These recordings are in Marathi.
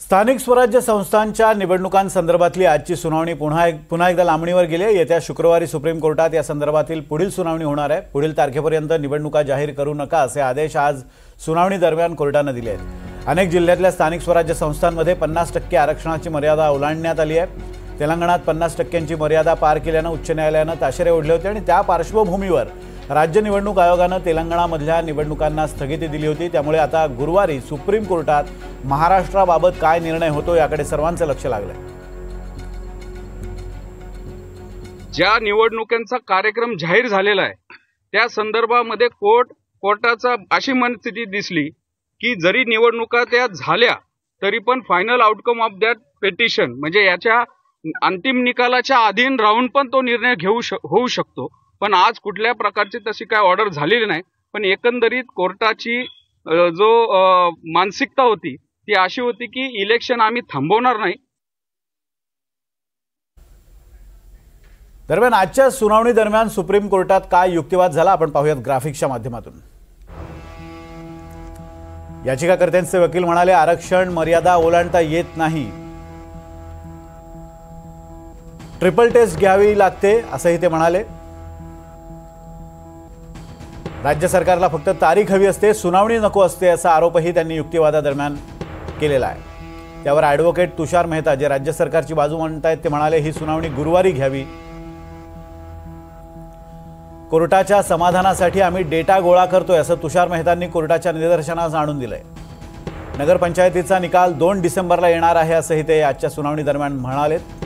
स्थानिक स्वराज्य संस्थांच्या निवडणुकांसंदर्भातली आजची सुनावणी पुन्हा एकदा लांबणीवर गेली आहे। येत्या शुक्रवारी सुप्रीम कोर्टात या संदर्भातील पुढील सुनावणी होणार आहे। पुढील तारखेपर्यंत निवडणुका जाहीर करू नका असे आदेश आज सुनावणी दरम्यान कोर्टाने दिले आहेत। अनेक जिल्ह्यातल्या स्थानिक स्वराज्य संस्थांमध्ये 50% आरक्षणाची मर्यादा ओलांडण्यात आली आहे। तेलंगणात 50%ची मर्यादा पार केल्याने उच्च न्यायालयाने ताशेरे ओढले होते आणि त्या पार्श्वभूमीवर राज्य निवडणूक आयोगाने तेलंगणामधल्या निवडणुकांना स्थगिती दिली होती। त्यामुळे आता गुरुवारी सुप्रीम कोर्टात महाराष्ट्राबाबत काय निर्णय होतो याकडे सर्वांचं लक्ष लागलंय। ज्या निवडणुकांचा कार्यक्रम जाहीर झालेला आहे त्या संदर्भामध्ये कोर्टाचा अशी मनस्थिती दिसली की जरी निवडणुका त्या झाल्या तरी पण final outcome of that petition म्हणजे याच्या अंतिम निकालाच्या अधीन राहून पण तो निर्णय होऊ शकतो। पण आज कुठल्या प्रकारची तशी काय ऑर्डर झालेली नाही। पण एकंदरीत कोर्टाची जो मानसिकता होती ती अशी होती की इलेक्शन आम्ही थांबवणार नाही। दरम्यान आजच्या सुनावणी दरम्यान सुप्रीम कोर्टात काय युक्तिवाद झाला आपण पाहूयात ग्राफिक्सच्या माध्यमातून। याचिकाकर्त्यांचे वकील म्हणाले आरक्षण मर्यादा ओलांडता येत नाही, ट्रिपल टेस्ट घ्यावी लागते असंही ते म्हणाले। राज्य सरकारला फक्त तारीख हवी असते, सुनावणी नको असते असा आरोपही त्यांनी युक्तिवादादरम्यान केलेला आहे। त्यावर ॲडव्होकेट तुषार मेहता जे राज्य सरकारची बाजू मांडतायत ते म्हणाले ही सुनावणी गुरुवारी घ्यावी। कोर्टाच्या समाधानासाठी आम्ही डेटा गोळा करतोय असं तुषार मेहतांनी कोर्टाच्या निदर्शनास आणून दिलंय। नगरपंचायतीचा निकाल 2 डिसेंबरला येणार आहे असंही ते आजच्या सुनावणी दरम्यान म्हणालेत।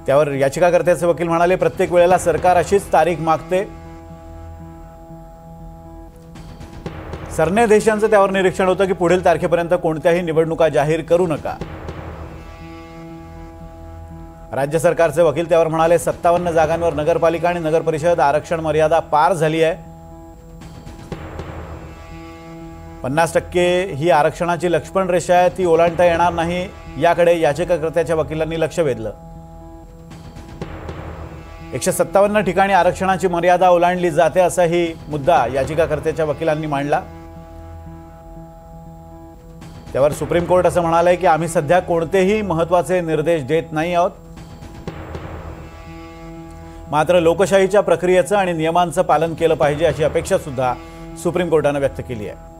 त्यावर याचिकाकर्त्याचे वकील म्हणाले प्रत्येक वेळेला सरकार अशीच तारीख मागते। सरन्यायाधीशांचं त्यावर निरीक्षण होतं की पुढील तारखेपर्यंत कोणत्याही निवडणुका जाहीर करू नका। राज्य सरकारचे वकील त्यावर म्हणाले 57 जागांवर नगरपालिका आणि नगरपरिषद आरक्षण मर्यादा पार झाली आहे। 50% ही आरक्षणाची लक्ष्मण रेषा आहे, ती ओलांडता येणार नाही याकडे याचिकाकर्त्याच्या वकिलांनी लक्ष वेधलं। 157 ठिकाणी आरक्षणाची मर्यादा ओलांडली जाते असाही मुद्दा याचिकाकर्त्याच्या वकिलांनी मांडला। त्यावर सुप्रीम कोर्ट असं म्हणालंय की आम्ही सध्या कोणतेही महत्त्वाचे निर्देश देत नाही आहोत, मात्र लोकशाहीच्या प्रक्रियेचं आणि नियमांचं पालन केलं पाहिजे अशी अपेक्षा सुद्धा सुप्रीम कोर्टाने व्यक्त केली आहे।